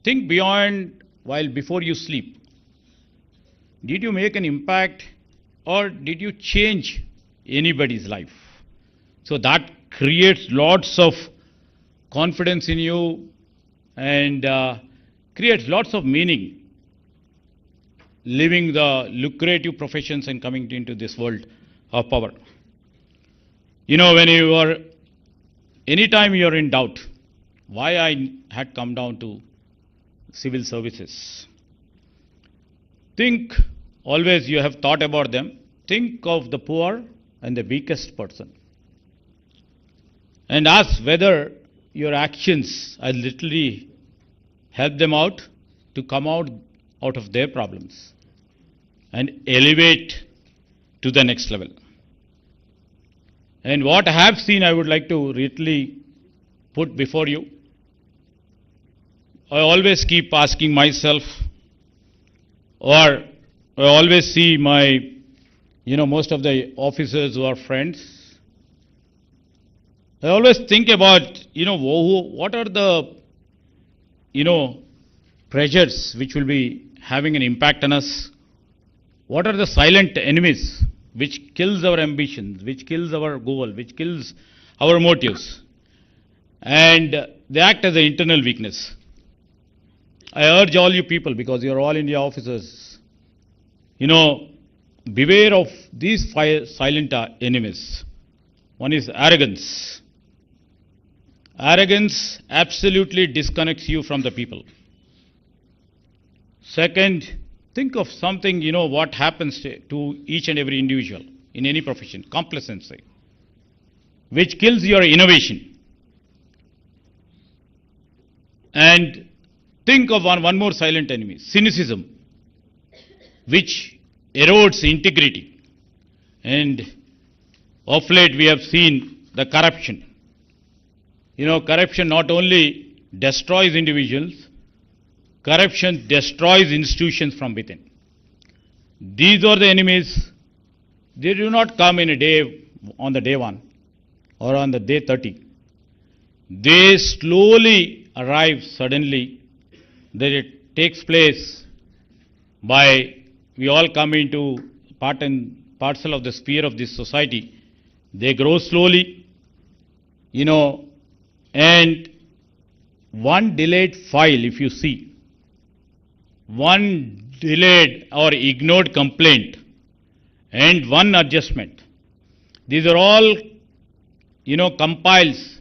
think beyond while before you sleep. Did you make an impact or did you change anybody's life? So that creates lots of confidence in you and creates lots of meaning living the lucrative professions and coming into this world of power. You know, when you are, anytime you are in doubt, why I had come down to civil services. Think, always you have thought about them, think of the poor and the weakest person. And ask whether your actions are literally help them out to come out of their problems and elevate to the next level. And what I have seen, I would like to really put before you. I always keep asking myself, or I always see my, most of the officers who are friends. I always think about, what are the, pressures which will be having an impact on us. What are the silent enemies which kills our ambitions, which kills our goal, which kills our motives, and they act as an internal weakness. I urge all you people, because you are all India officers, beware of these silent enemies. One is arrogance. Arrogance absolutely disconnects you from the people. Second, think of something, what happens to each and every individual in any profession, complacency, which kills your innovation. And think of one more silent enemy, cynicism, which erodes integrity. And of late we have seen the corruption. Corruption not only destroys individuals, corruption destroys institutions from within. These are the enemies. They do not come in a day, on the day 1 or on the day 30. They slowly arrive suddenly. That it takes place by, we all come into part and parcel of the sphere of this society. They grow slowly, and one delayed file, if you see, one delayed or ignored complaint and one adjustment, these are all, compiles,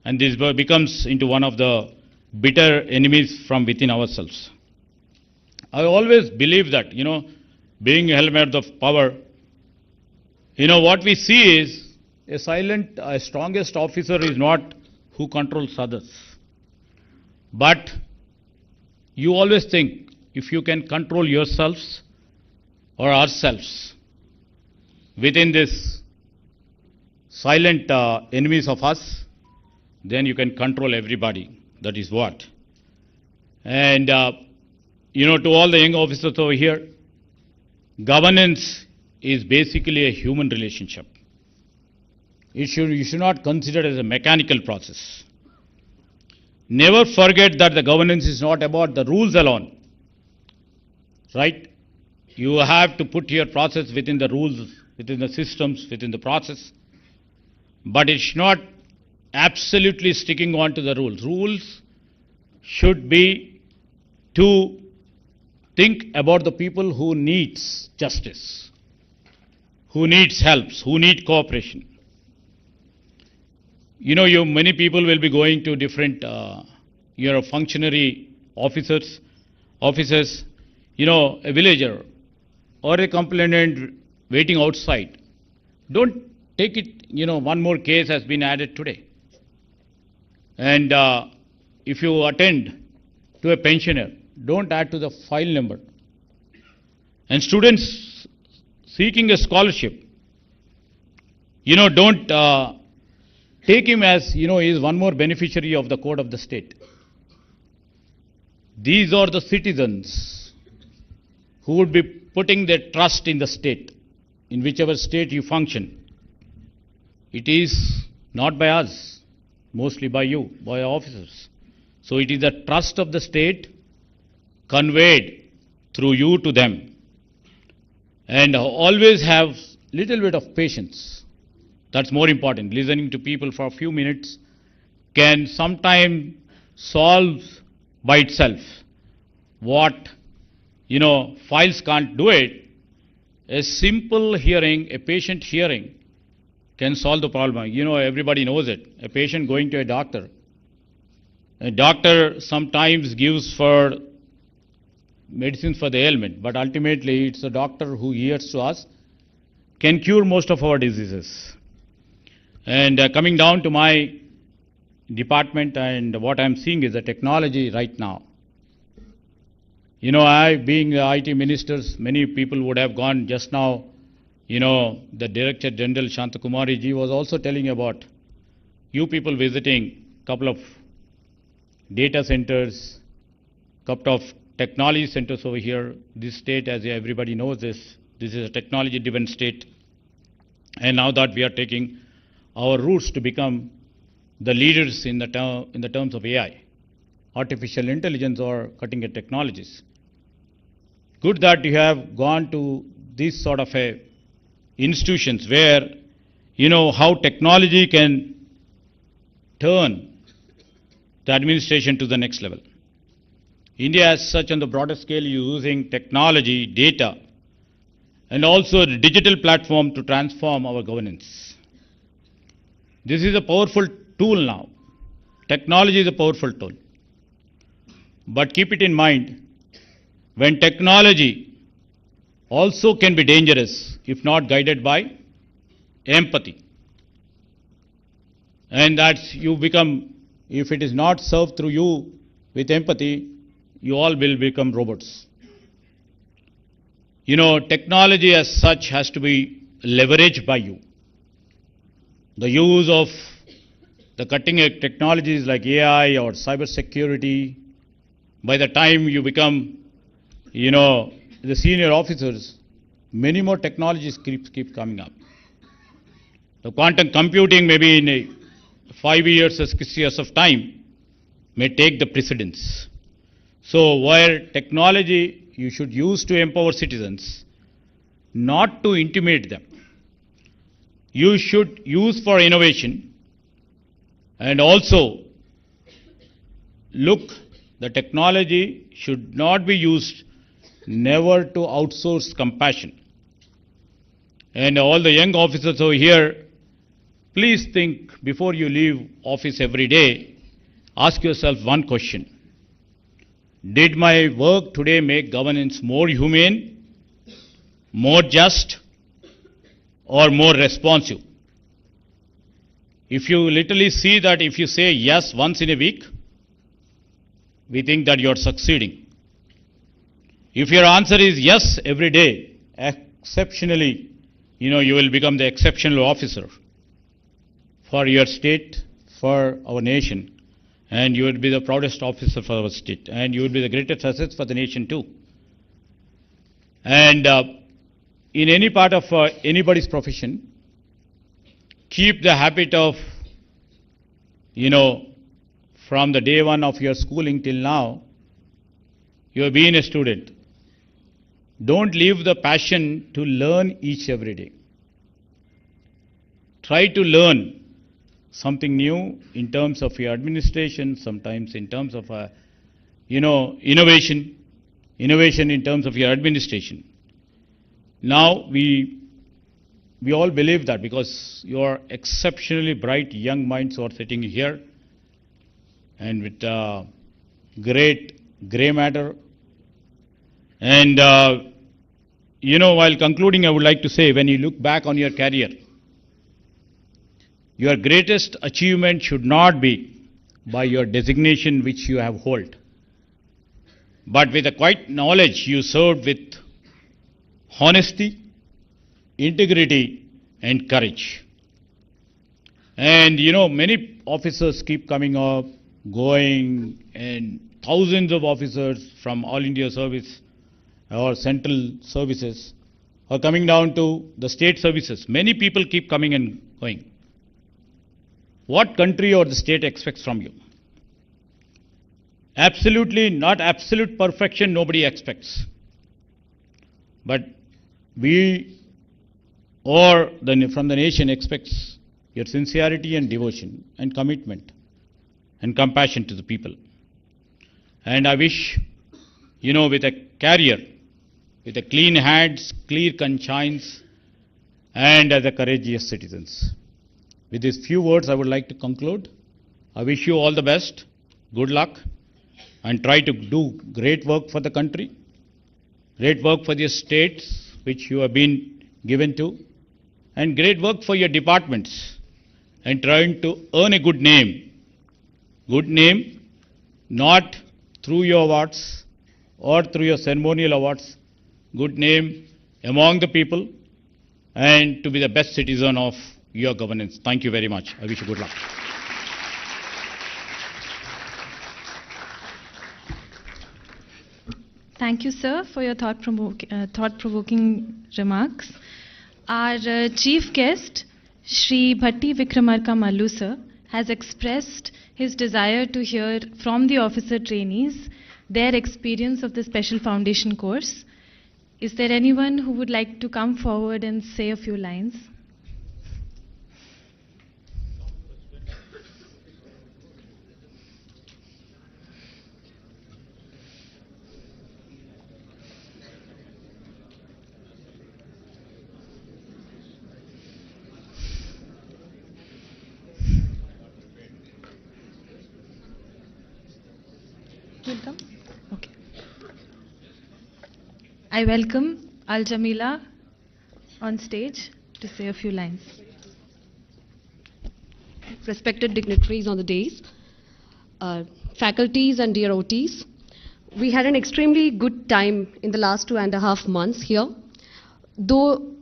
and this becomes into one of the bitter enemies from within ourselves. I always believe that, being a helmet of power, what we see is a strongest officer is not who controls others. But you always think, if you can control yourselves or ourselves within this silent enemies of us, then you can control everybody. That is what. And, to all the young officers over here, governance is basically a human relationship. You should not consider it as a mechanical process. Never forget that the governance is not about the rules alone. Right? You have to put your process within the rules, within the systems, within the process. But it's not absolutely sticking on to the rules. Rules should be to think about the people who needs justice, who needs helps, who need cooperation. Many people will be going to different, functionary officers, a villager or a complainant waiting outside. Don't take it, one more case has been added today. And if you attend to a pensioner, don't add to the file number. And students seeking a scholarship, don't take him as, he is one more beneficiary of the code of the state. These are the citizens who would be putting their trust in the state, in whichever state you function. It is not by us, mostly by you, by our officers. So it is the trust of the state conveyed through you to them. And always have little bit of patience. That's more important. Listening to people for a few minutes can sometimes solve by itself what, files can't do it. A simple hearing, a patient hearing can solve the problem. Everybody knows it. A patient going to a doctor sometimes gives for medicines for the ailment, but ultimately it's the doctor who hears to us can cure most of our diseases. And coming down to my department, and what I'm seeing is the technology right now. I, being the IT ministers, many people would have gone just now. The Director General Shantakumari ji was also telling about you people visiting a couple of data centers, couple of technology centers over here. This state, as everybody knows this is a technology-driven state. And now that we are taking our roots to become the leaders in the terms of AI, artificial intelligence or cutting-edge technologies. Good that you have gone to these sort of institutions where how technology can turn the administration to the next level. India as such on the broader scale using technology, data, and also the digital platform to transform our governance. This is a powerful tool now. Technology is a powerful tool. But keep it in mind, when technology also can be dangerous if not guided by empathy. And that's if it is not served through you with empathy, you all will become robots. Technology as such has to be leveraged by you. The use of the cutting-edge technologies like AI or cyber security, by the time you become, the senior officers, many more technologies keep coming up. The quantum computing maybe in 5 years or 6 years of time may take the precedence. So where technology you should use to empower citizens, not to intimidate them. You should use for innovation, and also the technology should not be used never to outsource compassion. And all the young officers over here, please think before you leave office every day, ask yourself one question. Did my work today make governance more humane, more just, or more responsive? If you literally see that if you say yes once in a week, we think that you are succeeding. If your answer is yes every day, exceptionally, you will become the exceptional officer for your state, for our nation, and you will be the proudest officer for our state, and you will be the greatest asset for the nation too. And in any part of anybody's profession, keep the habit of, from the day one of your schooling till now, you have been a student. Don't leave the passion to learn every day. Try to learn something new in terms of your administration, sometimes in terms of, innovation in terms of your administration. Now, we all believe that because you are exceptionally bright young minds who are sitting here and with great grey matter. And, while concluding, I would like to say, when you look back on your career, your greatest achievement should not be by your designation which you have held, but with the quiet knowledge you served with honesty, integrity, and courage. And many officers keep coming up, going, and thousands of officers from All India Service or central services are coming down to the state services. Many people keep coming and going. What country or the state expects from you? Absolutely not absolute perfection nobody expects. But we or from the nation expects your sincerity and devotion and commitment and compassion to the people. And I wish, with a career, with a clean hands, clear conscience, and as a courageous citizens. With these few words, I would like to conclude. I wish you all the best, good luck, and try to do great work for the country, great work for the states which you have been given to, and great work for your departments, and trying to earn a good name. Good name, not through your awards or through your ceremonial awards, good name among the people, and to be the best citizen of your governance. Thank you very much. I wish you good luck. Thank you, sir, for your thought-provoking remarks. Our chief guest, Shri Bhatti Vikramarka Mallu, sir, has expressed his desire to hear from the officer trainees their experience of the Special Foundation course. Is there anyone who would like to come forward and say a few lines? Okay. I welcome Al Jamila on stage to say a few lines. Respected dignitaries on the dais, faculties and dear OTs, we had an extremely good time in the last 2.5 months here. Though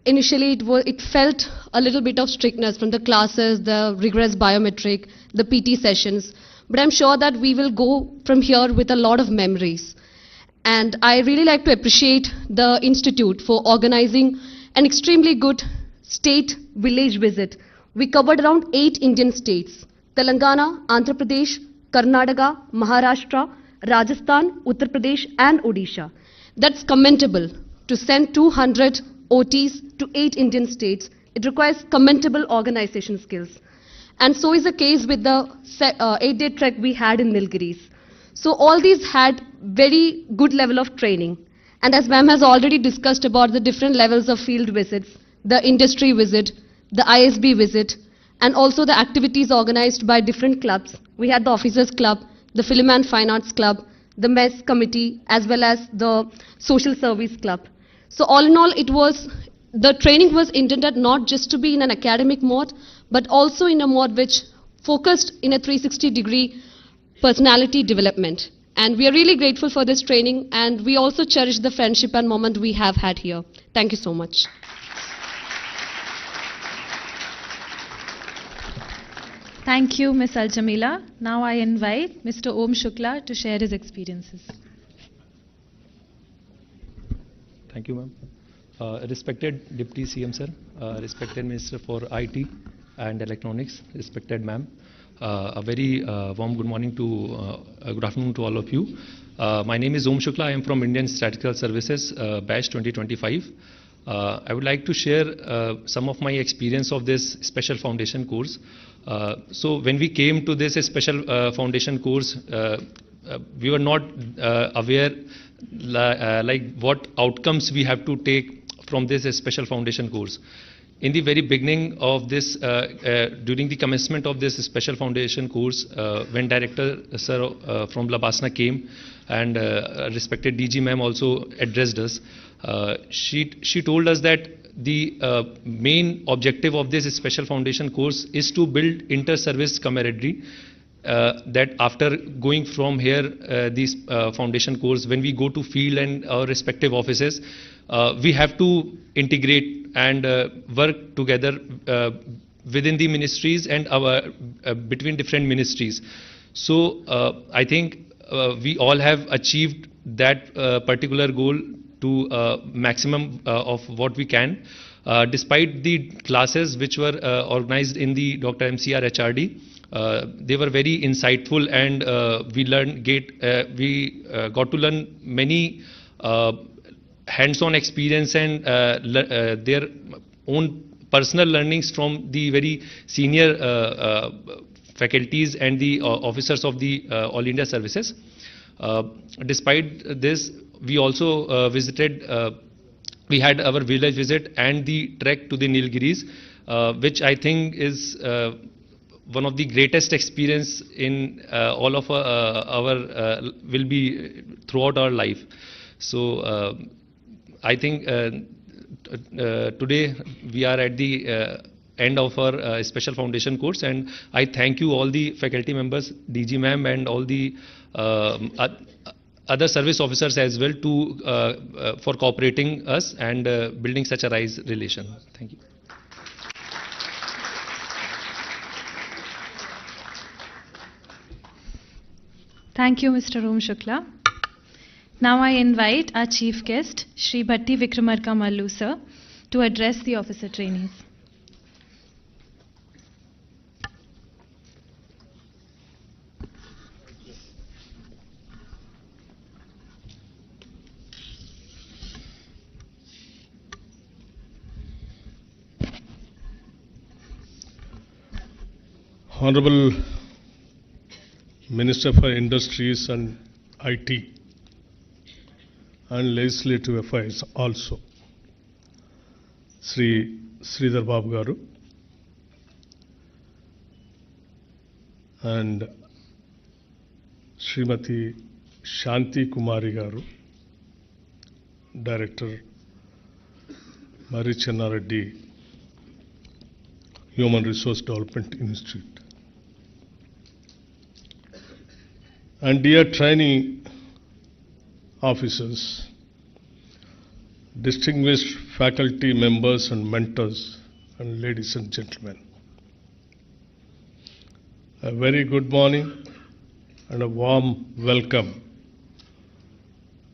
initially it felt a little bit of strictness from the classes, the rigorous biometric, the PT sessions, but I'm sure that we will go from here with a lot of memories. And I really like to appreciate the Institute for organizing an extremely good state village visit. We covered around 8 Indian states: Telangana, Andhra Pradesh, Karnataka, Maharashtra, Rajasthan, Uttar Pradesh and Odisha. That's commendable. To send 200 OTs to 8 Indian states, it requires commendable organization skills. And so is the case with the 8-day trek we had in Nilgiris. So all these had very good level of training. And as ma'am has already discussed about the different levels of field visits, the industry visit, the ISB visit, and also the activities organized by different clubs. We had the Officers Club, the Film and Fine Arts Club, the Mess Committee, as well as the Social Service Club. So all in all, the training was intended not just to be in an academic mode, but also in a mode which focused in a 360-degree personality development. And we are really grateful for this training, and we also cherish the friendship and moment we have had here. Thank you so much. Thank you, Ms. Al Jamila. Now I invite Mr. Om Shukla to share his experiences. Thank you, ma'am. Respected Deputy CM Sir, respected Minister for IT and Electronics, respected ma'am, a very warm good morning to, good afternoon to all of you. My name is Om Shukla. I am from Indian Statistical Services, batch 2025. I would like to share some of my experience of this special foundation course. So when we came to this special foundation course, we were not aware like what outcomes we have to take from this special foundation course. In the very beginning of this, during the commencement of this special foundation course, when Director Sir from Labasna came and respected DG ma'am also addressed us, she told us that the main objective of this special foundation course is to build inter-service camaraderie. That after going from here, this foundation course, when we go to field and our respective offices, we have to integrate and work together within the ministries and between different ministries. So I think we all have achieved that particular goal to maximum of what we can. Despite the classes which were organized in the Dr. MCRHRD, They were very insightful, and we got to learn many hands-on experience and their own personal learnings from the very senior faculties and the officers of the All India Services. Despite this, we also we had our village visit and the trek to the Nilgiris, which I think is one of the greatest experience in all of our will be throughout our life. So I think today we are at the end of our special foundation course, and I thank you all the faculty members, DG ma'am, and all the other service officers as well for cooperating us and building such a nice relation. Thank you. Thank you, Mr. Om Shukla. Now I invite our chief guest, Shri Bhatti Vikramarka Mallu sir, to address the officer trainees. Honorable Minister for Industries and IT and Legislative Affairs also, Sri Sridhar Babu Garu, and Srimati Shanti Kumari Garu, Director, MCRHRD Human Resource Development Institute. And dear trainee officers, distinguished faculty members and mentors, and ladies and gentlemen, a very good morning and a warm welcome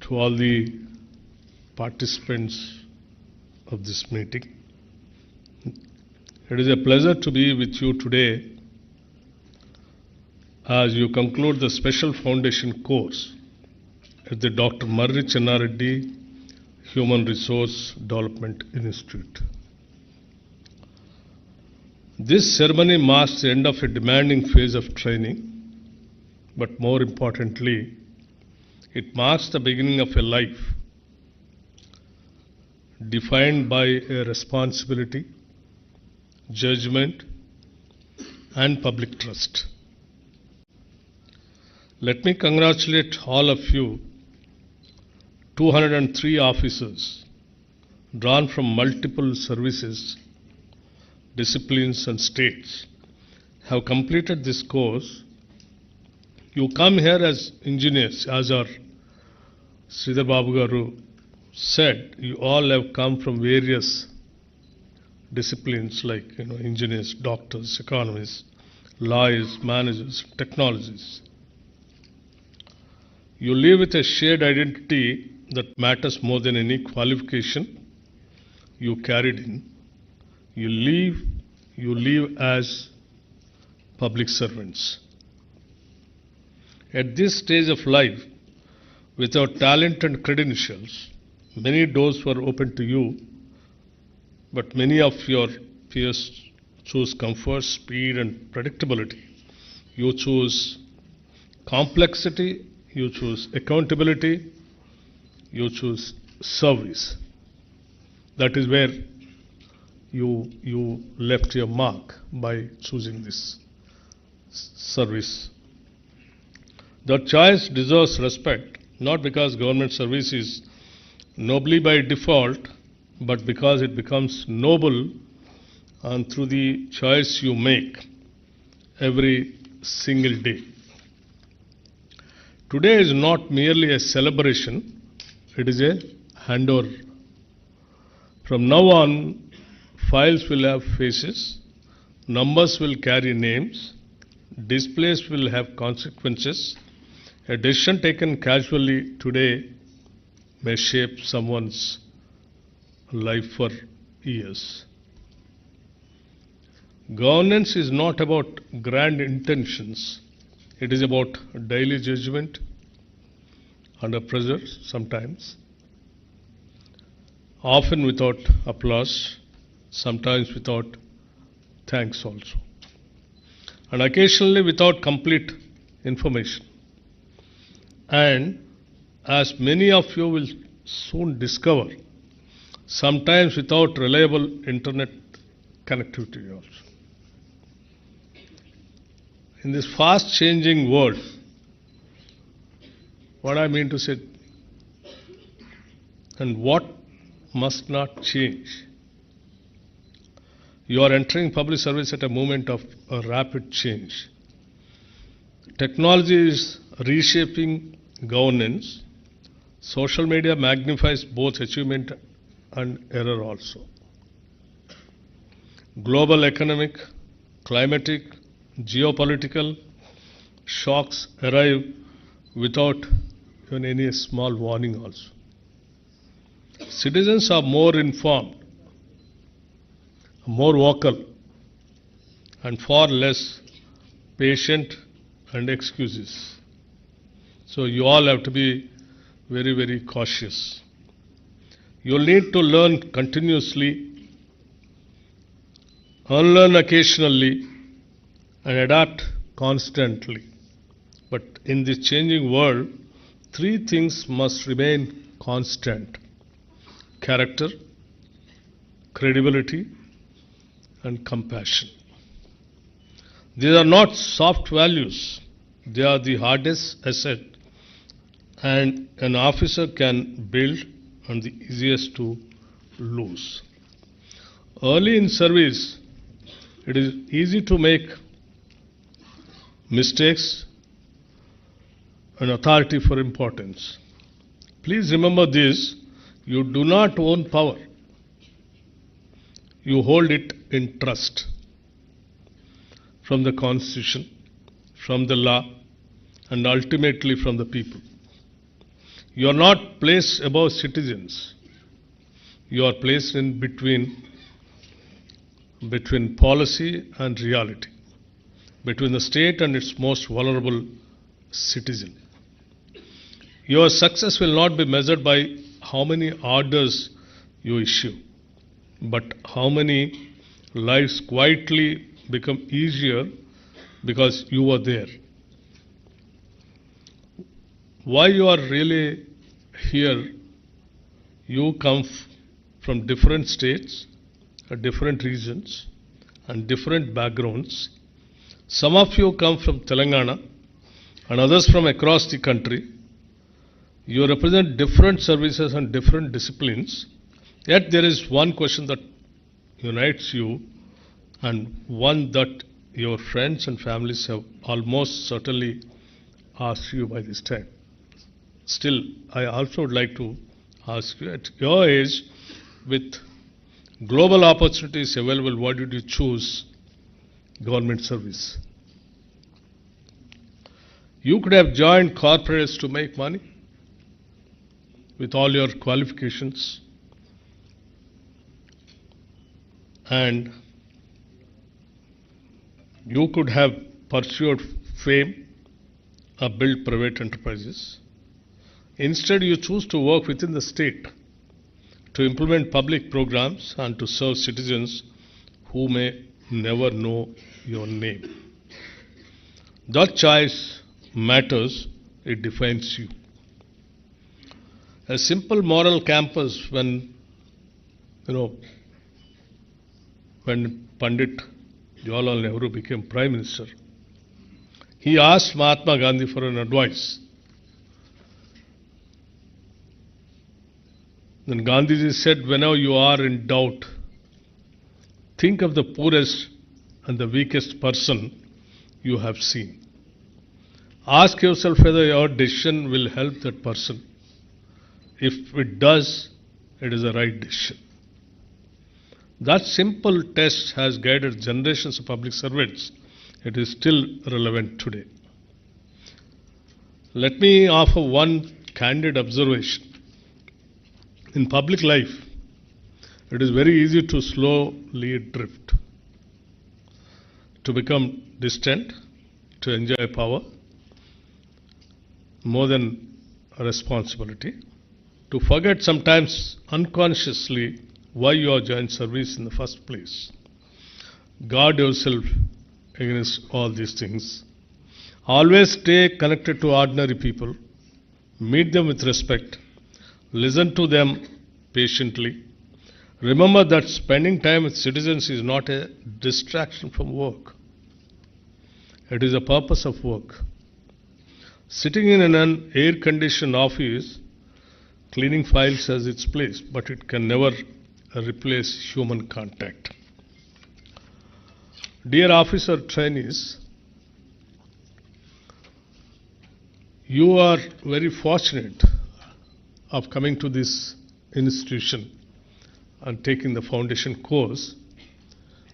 to all the participants of this meeting. It is a pleasure to be with you today as you conclude the special foundation course at the Dr. Marri Chenna Reddy Human Resource Development Institute. This ceremony marks the end of a demanding phase of training, but more importantly, it marks the beginning of a life defined by a responsibility, judgment, and public trust. Let me congratulate all of you, 203 officers drawn from multiple services, disciplines and states have completed this course. You come here as engineers, as our Sridhar Babu Garu said, you all have come from various disciplines like engineers, doctors, economists, lawyers, managers, technologies. You live with a shared identity that matters more than any qualification you carried in. You live as public servants. At this stage of life, without talent and credentials, many doors were open to you, but many of your peers choose comfort, speed, and predictability. You choose complexity, you choose accountability, you choose service. That is where you left your mark by choosing this service. That choice deserves respect, not because government service is nobly by default, but because it becomes noble and through the choice you make every single day. Today is not merely a celebration, it is a handover. From now on, files will have faces, numbers will carry names, displays will have consequences. A decision taken casually today may shape someone's life for years. Governance is not about grand intentions. It is about daily judgment under pressure sometimes, often without applause, sometimes without thanks also, and occasionally without complete information. And as many of you will soon discover, sometimes without reliable internet connectivity also. In this fast changing world, what I mean to say, and what must not change. You are entering public service at a moment of a rapid change. Technology is reshaping governance. Social media magnifies both achievement and error also. Global economic, climatic, geopolitical shocks arrive without even any small warning also. Citizens are more informed, more vocal, and far less patient and excuses. So you all have to be very, very cautious. You'll need to learn continuously, unlearn occasionally, and adapt constantly. But in this changing world, three things must remain constant: character, credibility, and compassion. These are not soft values. They are the hardest asset and an officer can build and the easiest to lose. Early in service, it is easy to make mistakes and authority for importance. Please remember this: you do not own power. You hold it in trust from the Constitution, from the law, and ultimately from the people. You are not placed above citizens. You are placed in between policy and reality, between the state and its most vulnerable citizen. Your success will not be measured by how many orders you issue, but how many lives quietly become easier because you were there. Why you are really here? You come from different states, different regions, and different backgrounds. Some of you come from Telangana and others from across the country. You represent different services and different disciplines. Yet there is one question that unites you, and one that your friends and families have almost certainly asked you by this time. Still, I also would like to ask you, at your age, with global opportunities available, why did you choose government service? You could have joined corporates to make money with all your qualifications, and you could have pursued fame or built private enterprises. Instead, you choose to work within the state to implement public programs and to serve citizens who may never know your name. That choice matters. It defines you. A simple moral campus when Pandit Jawaharlal Nehru became Prime Minister, he asked Mahatma Gandhi for an advice. Then Gandhiji said, whenever you are in doubt, think of the poorest and the weakest person you have seen. Ask yourself whether your decision will help that person. If it does, it is the right decision. That simple test has guided generations of public servants. It is still relevant today. Let me offer one candid observation. In public life, it is very easy to slowly drift. to become distant, to enjoy power, more than a responsibility, to forget sometimes unconsciously why you are joined service in the first place. Guard yourself against all these things. Always stay connected to ordinary people. Meet them with respect. Listen to them patiently. Remember that spending time with citizens is not a distraction from work. It is a purpose of work. Sitting in an air-conditioned office, cleaning files has its place, but it can never replace human contact. Dear officer trainees, you are very fortunate of coming to this institution and taking the foundation course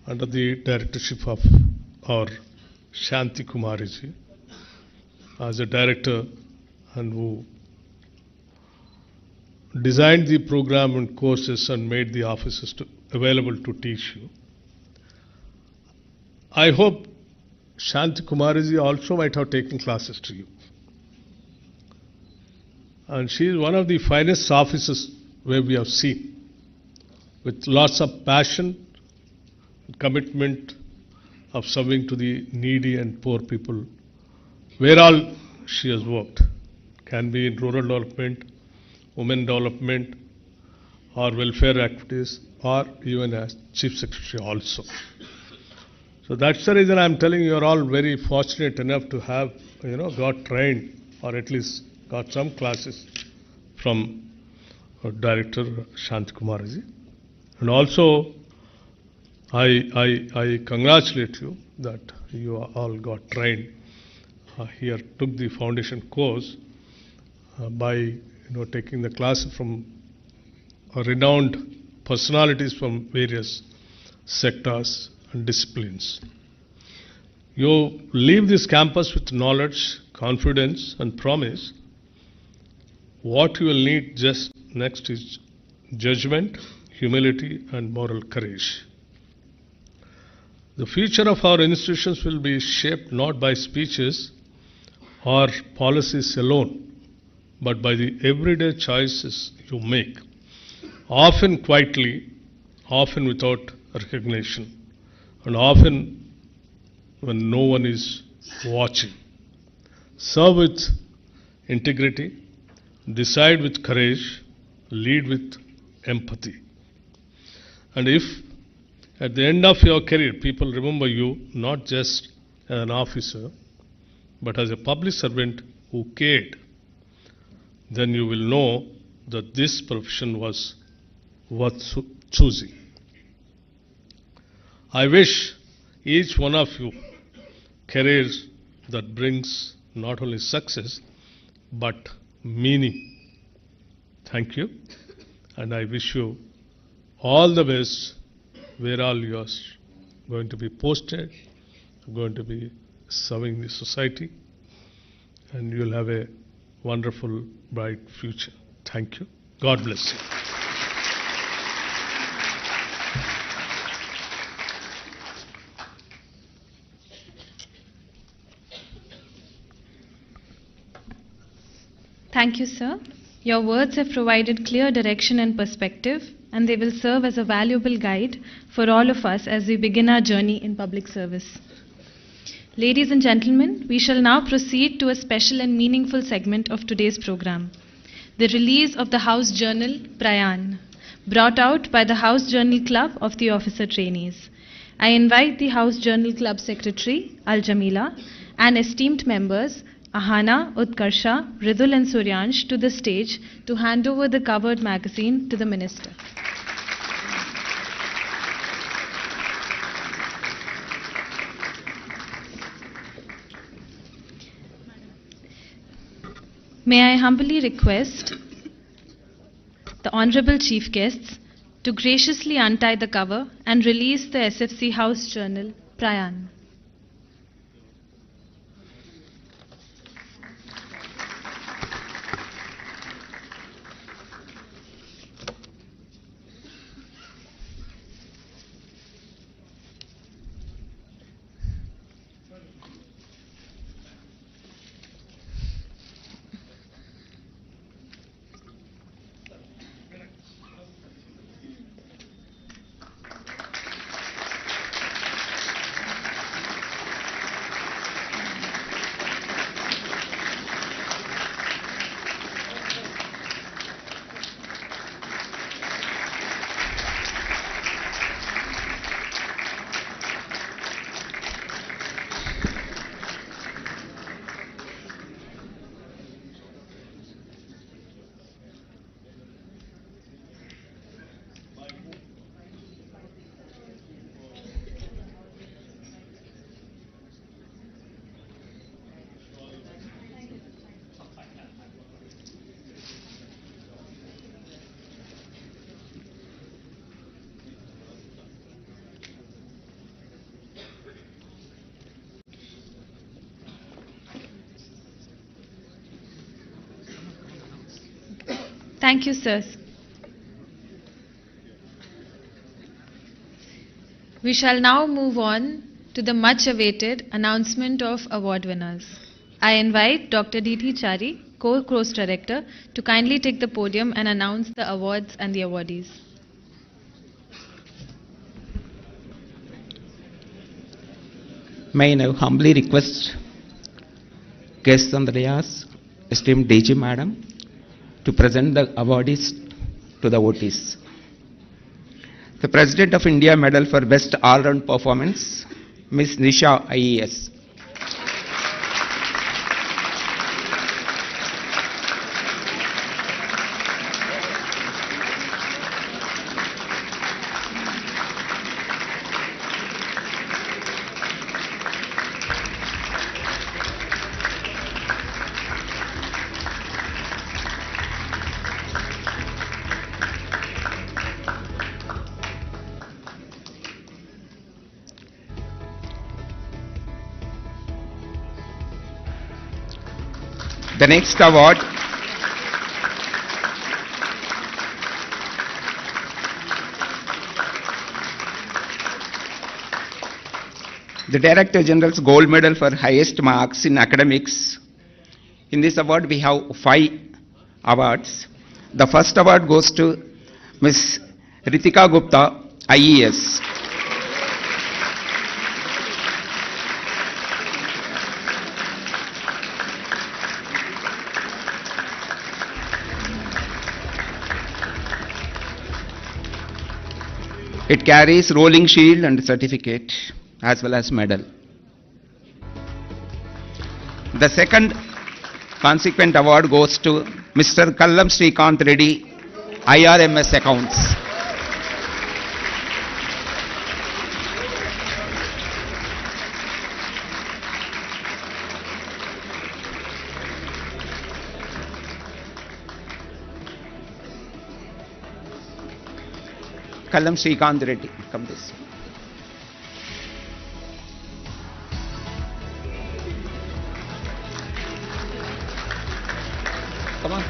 under the directorship of our Shanti Kumariji as a director and who designed the program and courses and made the offices available to teach you. I hope Shanti Kumariji also might have taken classes to you. And she is one of the finest officers where we have seen, with lots of passion, commitment of serving to the needy and poor people, where all she has worked. Can be in rural development, women development, or welfare activities, or even as Chief Secretary also. So that's the reason I'm telling you, you're all very fortunate enough to have, got trained, or at least got some classes from Director Shanti Kumariji. And also, I congratulate you that you all got trained here, took the foundation course by taking the class from renowned personalities from various sectors and disciplines. You leave this campus with knowledge, confidence, and promise. What you will need just next is judgment, humility, and moral courage. The future of our institutions will be shaped not by speeches or policies alone, but by the everyday choices you make, often quietly, often without recognition, and often when no one is watching. Serve with integrity, decide with courage, lead with empathy. And if at the end of your career people remember you not just as an officer, but as a public servant who cared, then you will know that this profession was worth choosing. I wish each one of you careers that brings not only success but meaning. Thank you, and I wish you all the best where all you are going to be posted, going to be serving the society, and you'll have a wonderful, bright future. Thank you. God bless you. Thank you, sir. Your words have provided clear direction and perspective, and they will serve as a valuable guide for all of us as we begin our journey in public service. Ladies and gentlemen, we shall now proceed to a special and meaningful segment of today's program, the release of the House Journal, Prayan, brought out by the House Journal Club of the Officer Trainees. I invite the House Journal Club Secretary, Al-Jamila, and esteemed members, Ahana, Utkarsha, Ridul and Suryansh, to the stage to hand over the covered magazine to the Minister. May I humbly request the Honorable Chief Guests to graciously untie the cover and release the SFC House Journal, Prayan. Thank you, sirs. We shall now move on to the much-awaited announcement of award winners. I invite Dr. D.T. Chari, Co-Course Director, to kindly take the podium and announce the awards and the awardees. May I now humbly request guests on the dais, esteemed DG Madam, to present the awardees to the votees. The President of India Medal for Best All-Round Performance, Ms. Nisha IES. The next award the Director General's Gold Medal for highest marks in academics. In this award we have 5 awards. The first award goes to Ms. Ritika Gupta, IES. It carries rolling shield and certificate as well as medal. The second consequent award goes to Mr. Hon'ble CM Reddy, IRMS Accounts. Hon'ble CM Reddy, come this. Come on.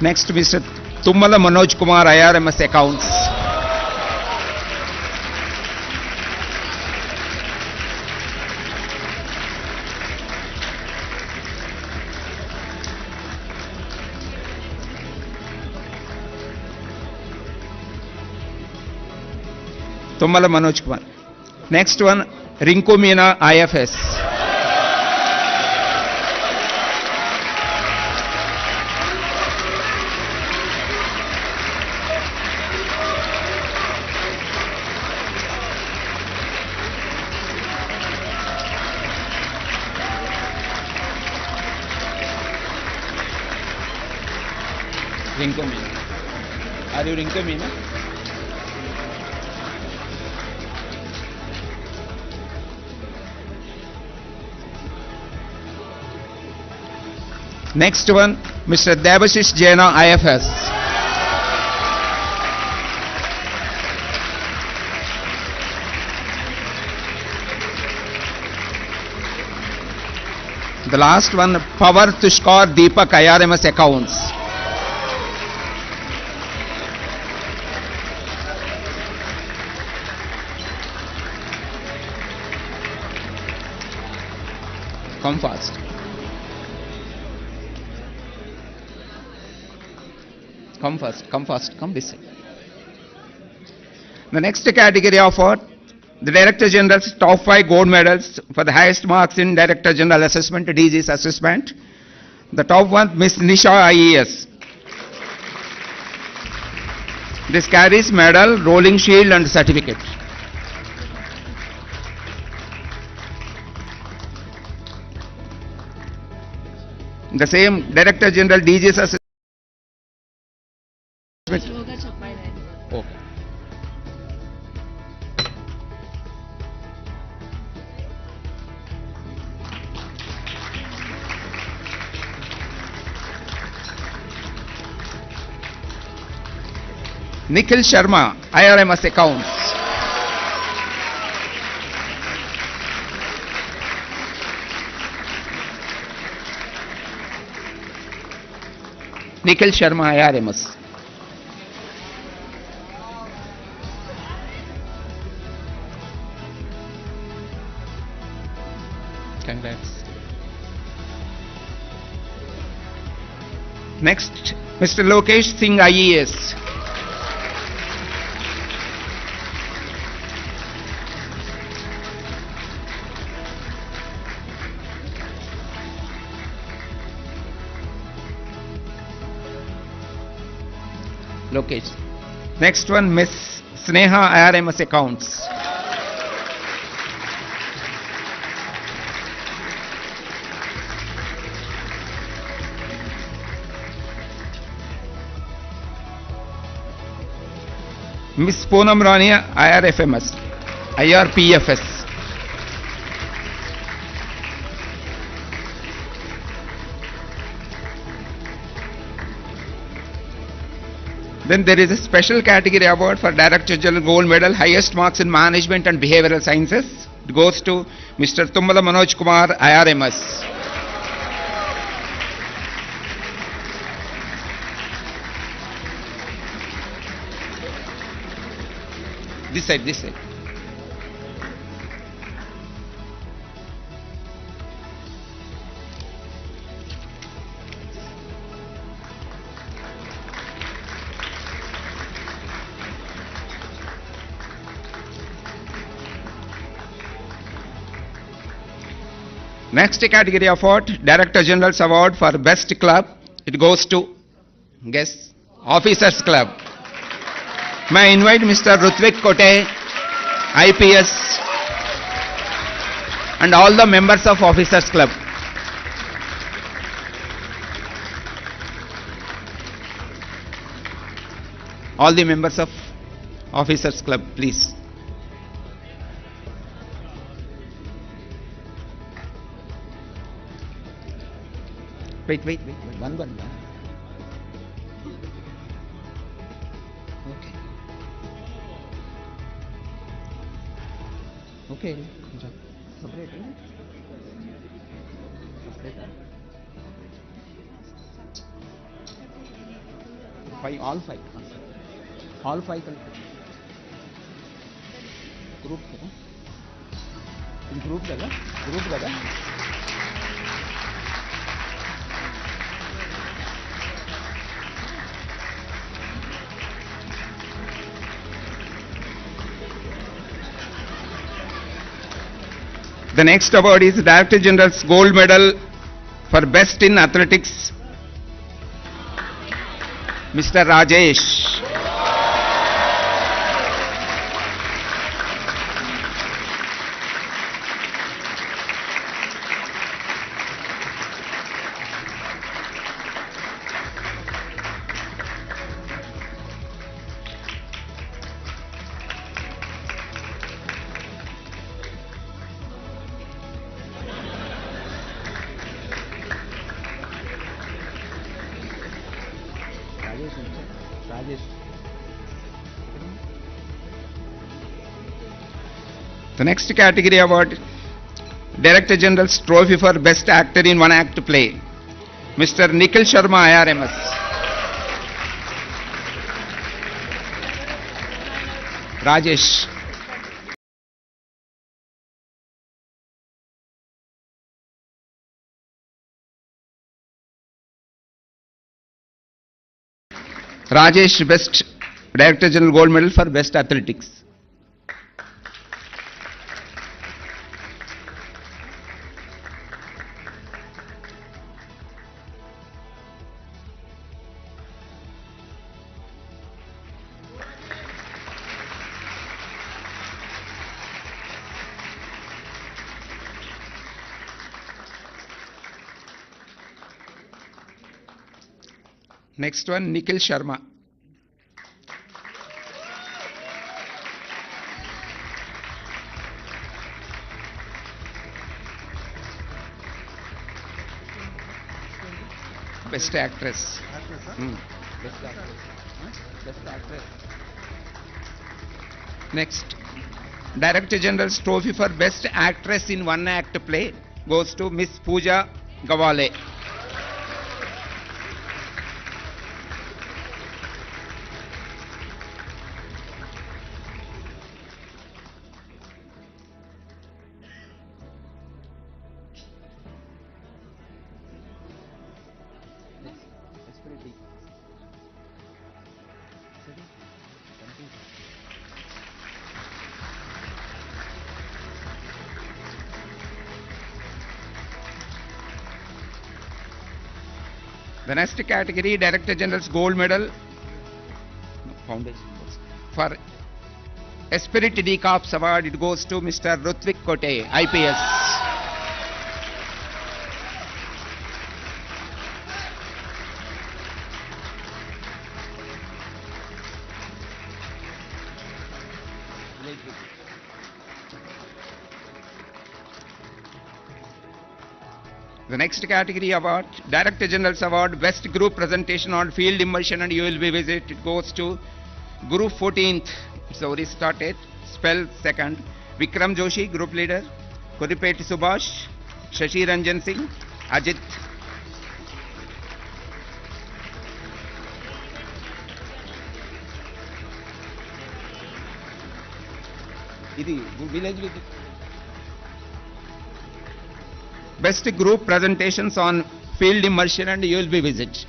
Next, Mr. Tummala Manoj Kumar, IRMS Accounts. Tummala Manoj Kumar. Next one, Rinku Meena, IFS. Rinku Meena. Are you Rinku Meena? Next one, Mr. Devashish Jaina, IFS. The last one, Power Tushkar Deepak, IRMS Accounts. Come fast. Come fast, come fast, come this way. The next category of award, the Director General's top 5 gold medals for the highest marks in Director General Assessment, DG's assessment. The top one, Ms. Nisha IES. This carries medal, rolling shield and certificate. The same Director General DG's assessment. Okay. Nikhil Sharma, IRMS Accounts. Nikhil Sharma, IRMS. Congrats. Next, Mr. Lokesh Singh, IES. Lokesh. Next one, Miss Sneha, IRMS Accounts. Miss Poonam Rania, IRFMS, IRPFS. Then there is a special category award for Director General Gold Medal, highest marks in Management and Behavioral Sciences. It goes to Mr. Tummala Manoj Kumar, IRMS. This side, this side. Next category award, Director General's Award for Best Club. It goes to, guess, Officers Club. May I invite Mr. Rutvik Kote, IPS, and all the members of Officers Club. All the members of Officers Club, please. Wait. One. Okay. Separate. Five, all five. All five. Group. Group. The next award is Director General's Gold Medal for Best in Athletics, Mr. Rajesh. The next category award, Director General's Trophy for Best Actor in One Act Play, Mr. Nikhil Sharma, IRMS. Rajesh. Rajesh, Best Director General Gold Medal for Best Athletics. Next one, Nikhil Sharma. Best Actress. Best Actress. Next, Director General's Trophy for Best Actress in One Act Play goes to Miss Pooja Gawale. The next category, Director General's Gold Medal Foundation for Esprit de Corps Award, it goes to Mr. Rutvik Kote, IPS. The next category award, Director General's Award, Best Group Presentation on Field Immersion and ULB Visit, it goes to Group 14th. It's already started. Spell second. Vikram Joshi, Group Leader. Kuripeti Subhash. Shashi Ranjan Singh. Ajit. Idi village visit. Best Group Presentations on Field Immersion and ULB Visit.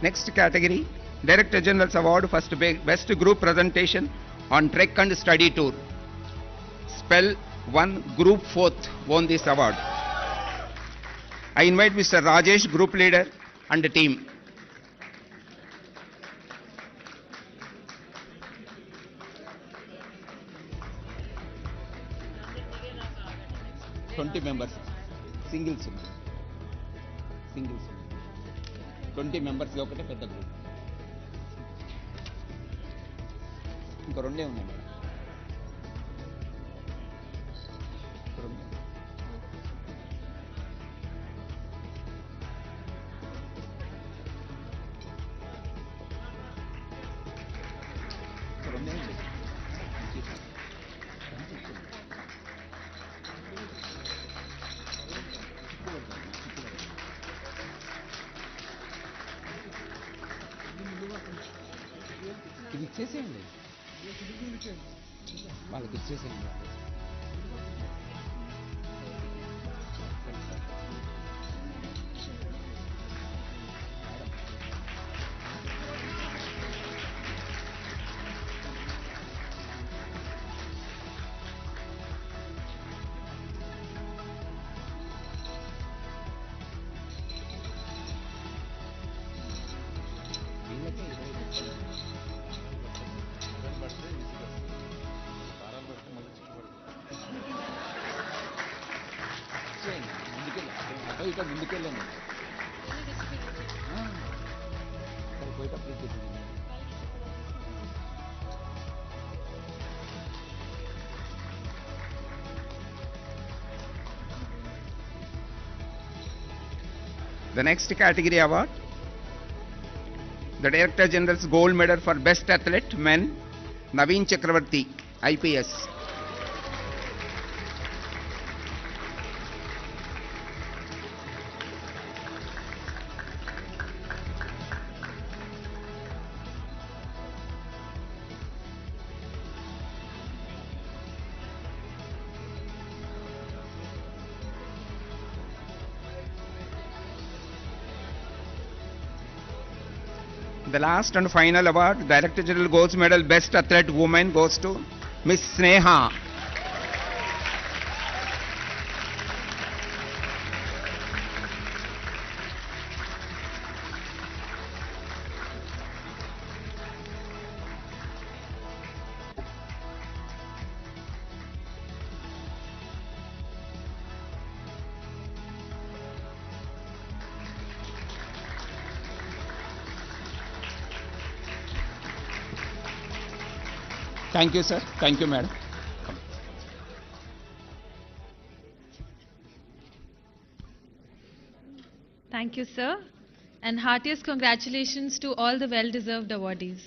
Next category, Director General's Award, First Best Group Presentation on Trek and Study Tour. Spell 1, Group 4th won this award. I invite Mr. Rajesh, Group Leader, and the team. Twenty members, singles. 20 members ఒకటే పెద్ద group. ఇంకా రెండే ఉన్నాయి madam. ఇది ఇచ్చేసేయండి, వాళ్ళకి ఇచ్చేసేయండి. ఇక ముందుకెళ్ళండి పోయేటప్పుడు. The next category award, the Director General's Gold Medal for Best Athlete Men, Naveen Chakravarti, IPS. The last and final award, Director General Gold Medal Best Athlete Woman, goes to Miss Sneha. Thank you, sir. Thank you, madam. Thank you, sir. And heartiest congratulations to all the well-deserved awardees.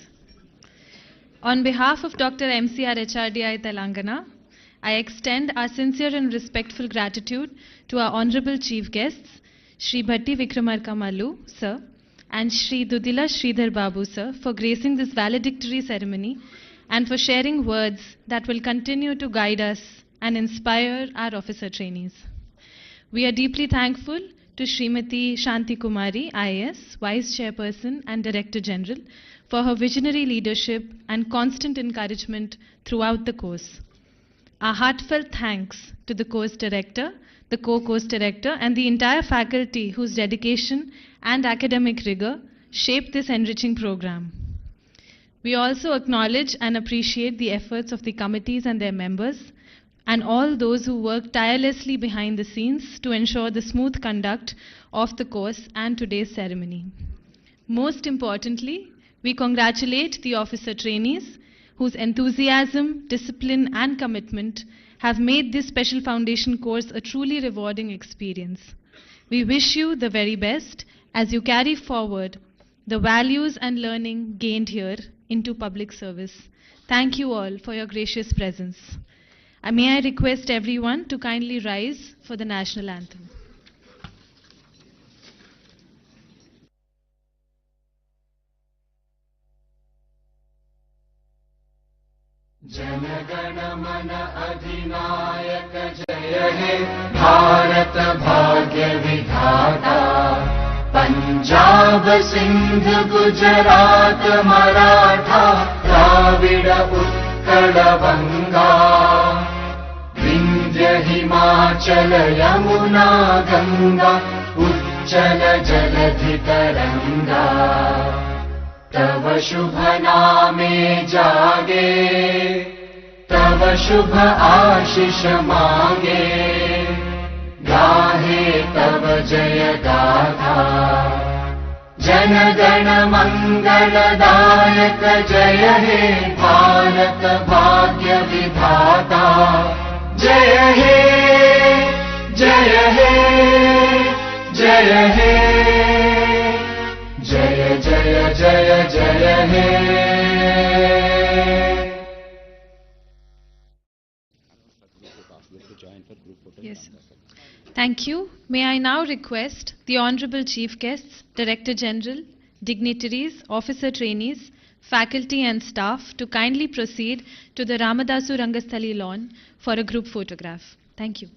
On behalf of Dr. MCRHRD Telangana, I extend our sincere and respectful gratitude to our honorable chief guests, Shri Bhatti Vikramarka Mallu, sir, and Shri Dudila Sridhar Babu, sir, for gracing this valedictory ceremony and for sharing words that will continue to guide us and inspire our officer trainees. We are deeply thankful to Srimati Shanti Kumari, IAS, Vice Chairperson and Director General, for her visionary leadership and constant encouragement throughout the course. Our heartfelt thanks to the course director, the co-course director, and the entire faculty whose dedication and academic rigor shaped this enriching program. We also acknowledge and appreciate the efforts of the committees and their members, and all those who work tirelessly behind the scenes to ensure the smooth conduct of the course and today's ceremony. Most importantly, we congratulate the officer trainees whose enthusiasm, discipline, and commitment have made this special foundation course a truly rewarding experience. We wish you the very best as you carry forward the values and learning gained here into public service. Thank you all for your gracious presence. May I request everyone to kindly rise for the national anthem. Janagana Mana Adhinayaka Jaya He Bharat Bhagya Vidhata Punjab Sindh Gujarat Maratha Dravida Utkala Vanga Vindhya Himachala Yamuna Ganga Uchchala Jaladhi Taranga तव शुभ नामे जागे तव शुभ आशीष मांगे गाहे तव जय गाथा जन गण मंगलदायक जय हे भारत भाग्य विधाता जय हे जय हे जय हे जय जय जय जय हे Yes. Thank you. May I now request the Honorable Chief Guests, Director General, dignitaries, officer trainees, faculty and staff to kindly proceed to the Ramadasu Rangasthali lawn for a group photograph. Thank you.